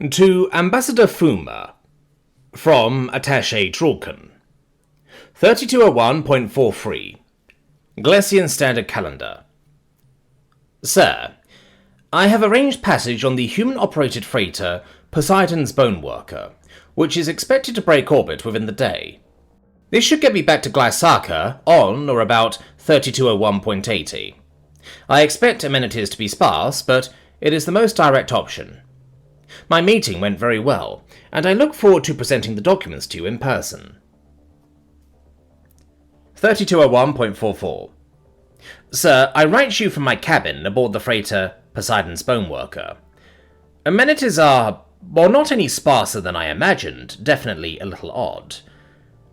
To Ambassador Fuma, from Attaché Trulkan. 3201.43 Glessian Standard Calendar. Sir, I have arranged passage on the human-operated freighter Poseidon's Boneworker, which is expected to break orbit within the day. This should get me back to Glysaca on or about 3201.80. I expect amenities to be sparse, but it is the most direct option. My meeting went very well, and I look forward to presenting the documents to you in person. 3201.44 Sir, I write you from my cabin aboard the freighter Poseidon's Boneworker. Amenities are, while not any sparser than I imagined, definitely a little odd.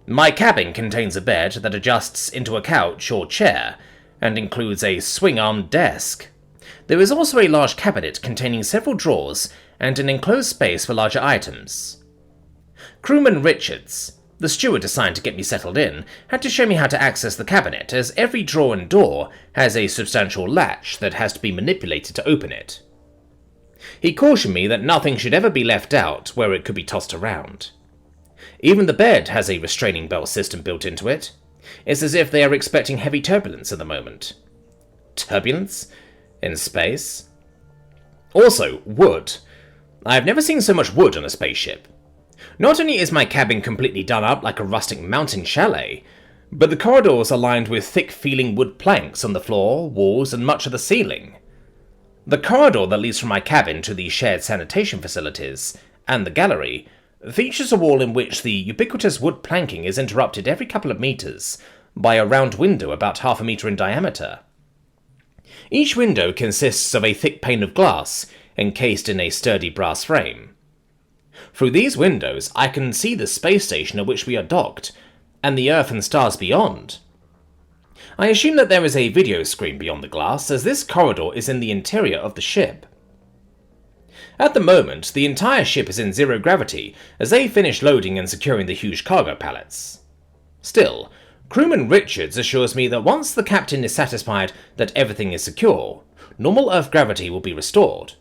My cabin contains a bed that adjusts into a couch or chair, and includes a swing-arm desk. There is also a large cabinet containing several drawers and an enclosed space for larger items. Crewman Richards, the steward assigned to get me settled in, had to show me how to access the cabinet, as every drawer and door has a substantial latch that has to be manipulated to open it. He cautioned me that nothing should ever be left out where it could be tossed around. Even the bed has a restraining belt system built into it. It's as if they are expecting heavy turbulence at the moment. Turbulence? In space? Also, wood. I have never seen so much wood on a spaceship. Not only is my cabin completely done up like a rustic mountain chalet, but the corridors are lined with thick-feeling wood planks on the floor, walls, and much of the ceiling. The corridor that leads from my cabin to the shared sanitation facilities, and the gallery, features a wall in which the ubiquitous wood planking is interrupted every couple of meters by a round window about half a meter in diameter. Each window consists of a thick pane of glass encased in a sturdy brass frame. Through these windows, I can see the space station at which we are docked, and the Earth and stars beyond. I assume that there is a video screen beyond the glass, as this corridor is in the interior of the ship. At the moment, the entire ship is in zero gravity, as they finish loading and securing the huge cargo pallets. Still, Crewman Richards assures me that once the captain is satisfied that everything is secure, normal Earth gravity will be restored.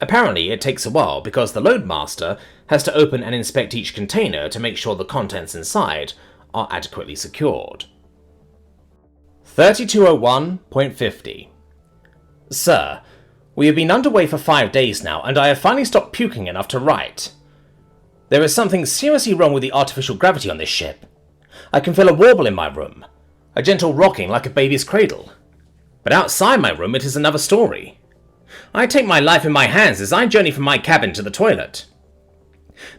Apparently, it takes a while because the loadmaster has to open and inspect each container to make sure the contents inside are adequately secured. 3201.50 Sir, we have been underway for 5 days now, and I have finally stopped puking enough to write. There is something seriously wrong with the artificial gravity on this ship. I can feel a warble in my room, a gentle rocking like a baby's cradle. But outside my room it is another story. I take my life in my hands as I journey from my cabin to the toilet.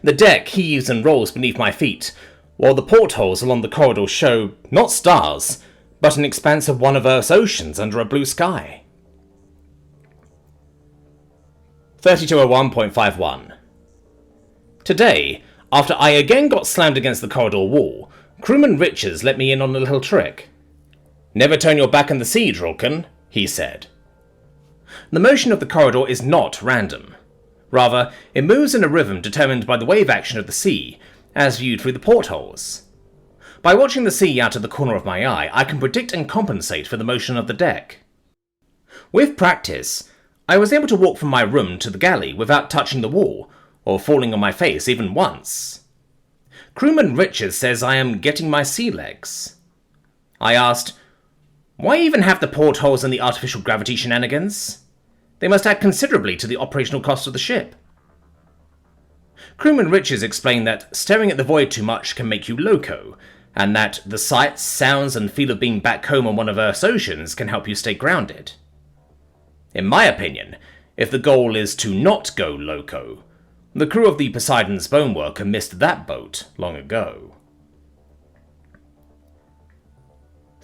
The deck heaves and rolls beneath my feet, while the portholes along the corridor show not stars, but an expanse of one of Earth's oceans under a blue sky. 3201.51 Today, after I again got slammed against the corridor wall, Crewman Richards let me in on a little trick. "Never turn your back on the sea, Drulkan," he said. The motion of the corridor is not random. Rather, it moves in a rhythm determined by the wave action of the sea, as viewed through the portholes. By watching the sea out of the corner of my eye, I can predict and compensate for the motion of the deck. With practice, I was able to walk from my room to the galley without touching the wall, or falling on my face even once. Crewman Richards says I am getting my sea legs. I asked, why even have the portholes and the artificial gravity shenanigans? They must add considerably to the operational cost of the ship. Crewman Richards explained that staring at the void too much can make you loco, and that the sights, sounds, and feel of being back home on one of Earth's oceans can help you stay grounded. In my opinion, if the goal is to not go loco, the crew of the Poseidon's Boneworker missed that boat long ago.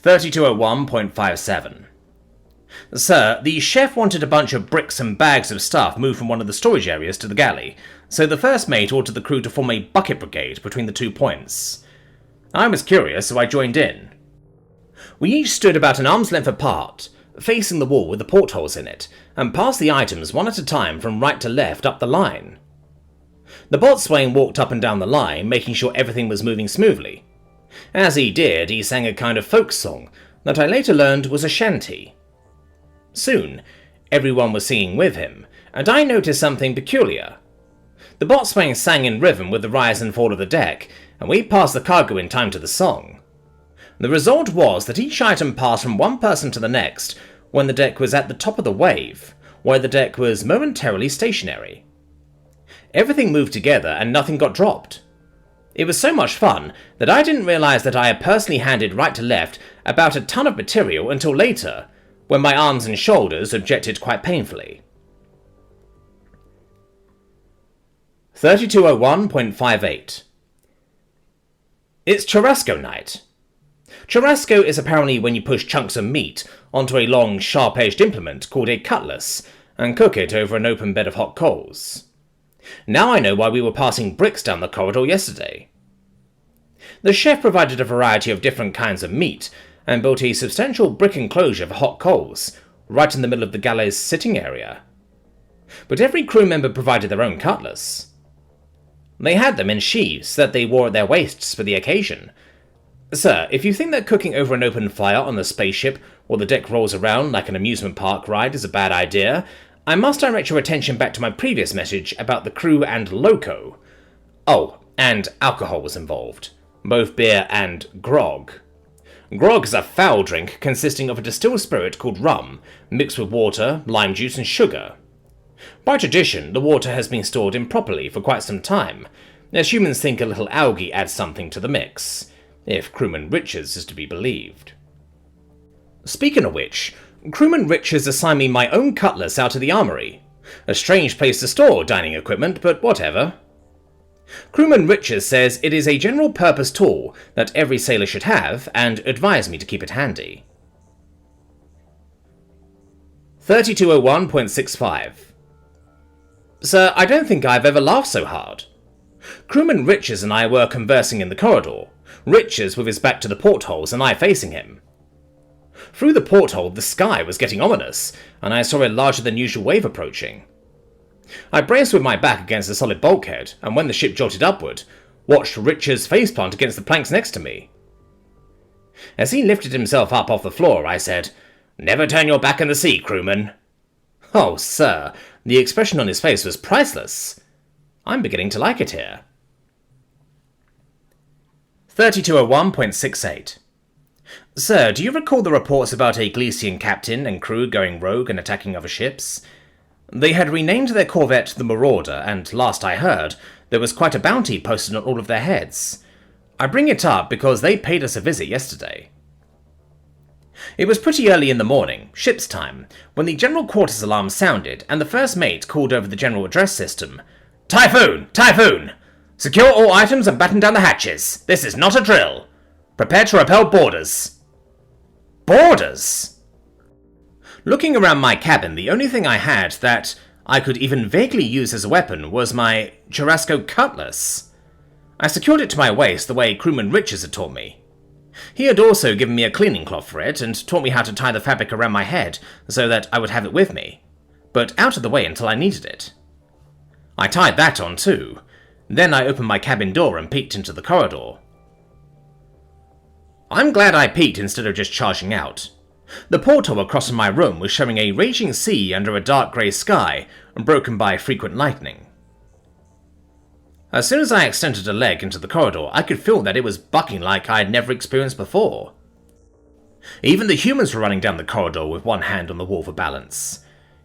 3201.57 Sir, the chef wanted a bunch of bricks and bags of stuff moved from one of the storage areas to the galley, so the first mate ordered the crew to form a bucket brigade between the 2 points. I was curious, so I joined in. We each stood about an arm's length apart, facing the wall with the portholes in it, and passed the items one at a time from right to left up the line. The boatswain walked up and down the line, making sure everything was moving smoothly. As he did, he sang a kind of folk song that I later learned was a shanty. Soon, everyone was singing with him, and I noticed something peculiar. The boatswain sang in rhythm with the rise and fall of the deck, and we passed the cargo in time to the song. The result was that each item passed from one person to the next when the deck was at the top of the wave, where the deck was momentarily stationary. Everything moved together and nothing got dropped. It was so much fun that I didn't realise that I had personally handed right to left about a ton of material until later, when my arms and shoulders objected quite painfully. 3201.58 It's churrasco night. Churrasco is apparently when you push chunks of meat onto a long, sharp-edged implement called a cutlass and cook it over an open bed of hot coals. Now I know why we were passing bricks down the corridor yesterday. The chef provided a variety of different kinds of meat and built a substantial brick enclosure for hot coals right in the middle of the galley's sitting area. But every crew member provided their own cutlass. They had them in sheaths that they wore at their waists for the occasion. Sir, if you think that cooking over an open fire on the spaceship while the deck rolls around like an amusement park ride is a bad idea, I must direct your attention back to my previous message about the crew and loco. Oh, and alcohol was involved. Both beer and grog. Grog is a foul drink consisting of a distilled spirit called rum, mixed with water, lime juice and sugar. By tradition, the water has been stored improperly for quite some time, as humans think a little algae adds something to the mix, if crewman Richards is to be believed. Speaking of which, crewman Richards assigned me my own cutlass out of the armory. A strange place to store dining equipment, but whatever. Crewman Richards says it is a general-purpose tool that every sailor should have, and advised me to keep it handy. 3201.65 Sir, I don't think I've ever laughed so hard. Crewman Richards and I were conversing in the corridor, Richards with his back to the portholes and I facing him. Through the porthole, the sky was getting ominous, and I saw a larger-than-usual wave approaching. I braced with my back against the solid bulkhead, and when the ship jolted upward, watched Richards faceplant against the planks next to me. As he lifted himself up off the floor, I said, "Never turn your back on the sea, crewman." Oh, sir, the expression on his face was priceless. I'm beginning to like it here. 3201.68 Sir, do you recall the reports about a Gleasian captain and crew going rogue and attacking other ships? They had renamed their corvette the Marauder, and last I heard, there was quite a bounty posted on all of their heads. I bring it up because they paid us a visit yesterday. It was pretty early in the morning, ship's time, when the general quarters alarm sounded and the first mate called over the general address system. "Typhoon! Typhoon! Secure all items and batten down the hatches. This is not a drill. Prepare to repel boarders." Boarders? Looking around my cabin, the only thing I had that I could even vaguely use as a weapon was my churrasco cutlass. I secured it to my waist the way crewman Richards had taught me. He had also given me a cleaning cloth for it and taught me how to tie the fabric around my head so that I would have it with me, but out of the way until I needed it. I tied that on too. Then I opened my cabin door and peeked into the corridor. I'm glad I peeked instead of just charging out. The porthole across from my room was showing a raging sea under a dark grey sky, broken by frequent lightning. As soon as I extended a leg into the corridor, I could feel that it was bucking like I had never experienced before. Even the humans were running down the corridor with one hand on the wall for balance.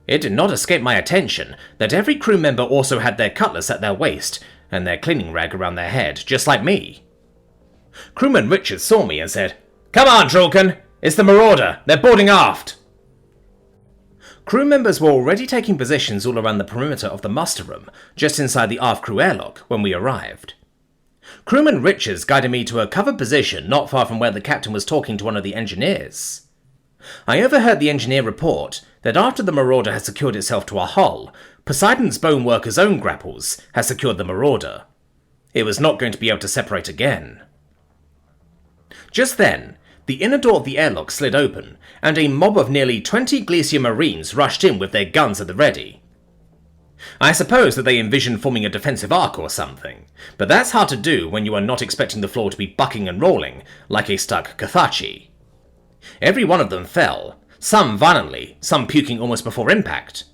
It did not escape my attention that every crew member also had their cutlass at their waist and their cleaning rag around their head, just like me. Crewman Richards saw me and said, "Come on, Trulkan! It's the Marauder! They're boarding aft!" Crew members were already taking positions all around the perimeter of the muster room, just inside the aft crew airlock, when we arrived. Crewman Richards guided me to a covered position not far from where the captain was talking to one of the engineers. I overheard the engineer report that after the Marauder had secured itself to our hull, Poseidon's boneworker's own grapples had secured the Marauder. It was not going to be able to separate again. Just then, the inner door of the airlock slid open, and a mob of nearly 20 Gleasian Marines rushed in with their guns at the ready. I suppose that they envisioned forming a defensive arc or something, but that's hard to do when you are not expecting the floor to be bucking and rolling like a stuck Cathachi. Every one of them fell, some violently, some puking almost before impact.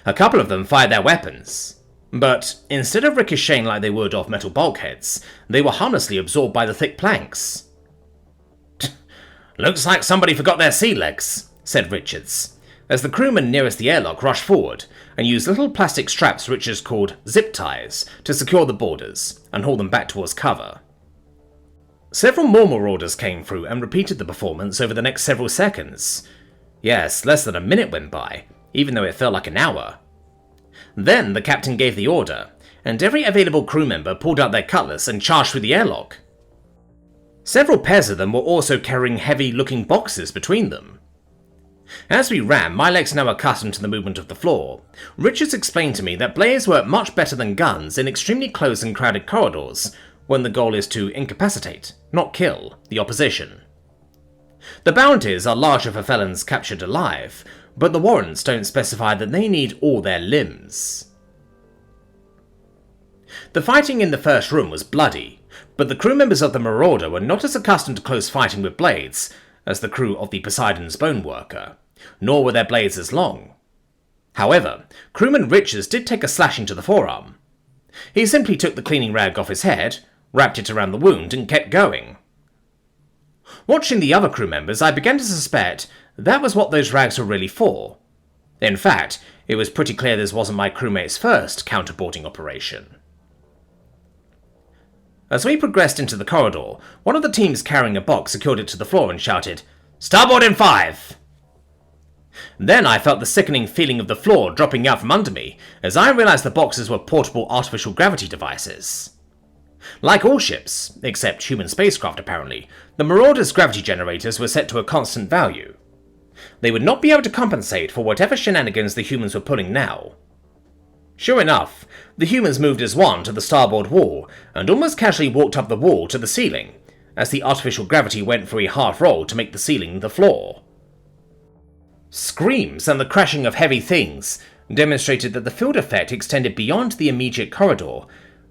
A couple of them fired their weapons. But instead of ricocheting like they would off metal bulkheads, they were harmlessly absorbed by the thick planks. "Looks like somebody forgot their sea legs," said Richards, as the crewman nearest the airlock rushed forward and used little plastic straps Richards called zip ties to secure the borders and haul them back towards cover. Several more Marauders came through and repeated the performance over the next several seconds. Yes, less than a minute went by, even though it felt like an hour. Then the captain gave the order, and every available crew member pulled out their cutlass and charged through the airlock. Several pairs of them were also carrying heavy-looking boxes between them. As we ran, my legs now accustomed to the movement of the floor, Richards explained to me that blades work much better than guns in extremely close and crowded corridors when the goal is to incapacitate, not kill, the opposition. The bounties are larger for felons captured alive, but the warrants don't specify that they need all their limbs. The fighting in the first room was bloody, but the crew members of the Marauder were not as accustomed to close fighting with blades as the crew of the Poseidon's Boneworker, nor were their blades as long. However, crewman Richards did take a slashing to the forearm. He simply took the cleaning rag off his head, wrapped it around the wound, and kept going. Watching the other crew members, I began to suspect that was what those rags were really for. In fact, it was pretty clear this wasn't my crewmate's first counterboarding operation. As we progressed into the corridor, one of the teams carrying a box secured it to the floor and shouted, "Starboard in 5! Then I felt the sickening feeling of the floor dropping out from under me as I realized the boxes were portable artificial gravity devices. Like all ships, except human spacecraft apparently, the Marauder's gravity generators were set to a constant value. They would not be able to compensate for whatever shenanigans the humans were pulling now. Sure enough, the humans moved as one to the starboard wall and almost casually walked up the wall to the ceiling, as the artificial gravity went for a half roll to make the ceiling the floor. Screams and the crashing of heavy things demonstrated that the field effect extended beyond the immediate corridor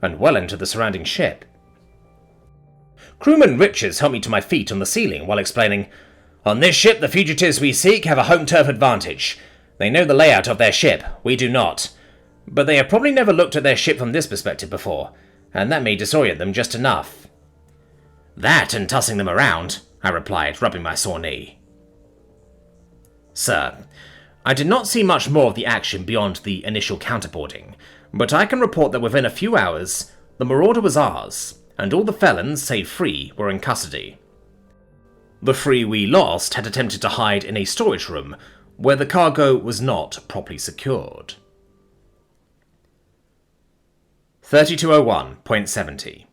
and well into the surrounding ship. Crewman Richards helped me to my feet on the ceiling while explaining, "On this ship, the fugitives we seek have a home turf advantage. They know the layout of their ship, we do not. But they have probably never looked at their ship from this perspective before, and that may disorient them just enough." "That and tossing them around," I replied, rubbing my sore knee. Sir, I did not see much more of the action beyond the initial counterboarding, but I can report that within a few hours, the Marauder was ours, and all the felons, save 3, were in custody. The 3 we lost had attempted to hide in a storage room where the cargo was not properly secured. 3201.70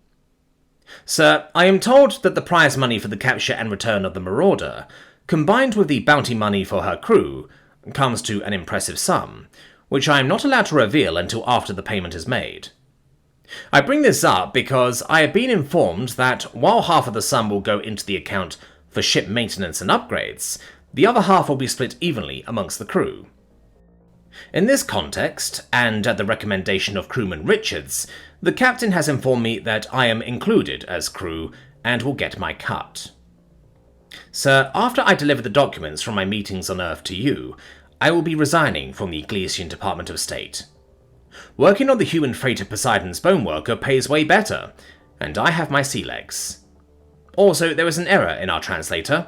Sir, I am told that the prize money for the capture and return of the Marauder, combined with the bounty money for her crew, comes to an impressive sum, which I am not allowed to reveal until after the payment is made. I bring this up because I have been informed that while half of the sum will go into the account for ship maintenance and upgrades, the other half will be split evenly amongst the crew. In this context, and at the recommendation of crewman Richards, the captain has informed me that I am included as crew and will get my cut. Sir, after I deliver the documents from my meetings on Earth to you, I will be resigning from the Ecclesian Department of State. Working on the human freighter Poseidon's Boneworker pays way better, and I have my sea legs. Also, there is an error in our translator.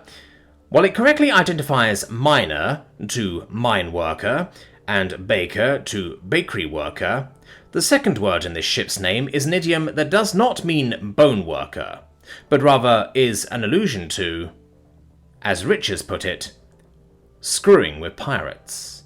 While it correctly identifies miner to mine worker, and baker to bakery worker, the second word in this ship's name is an idiom that does not mean bone worker, but rather is an allusion to, as Richards put it, screwing with pirates.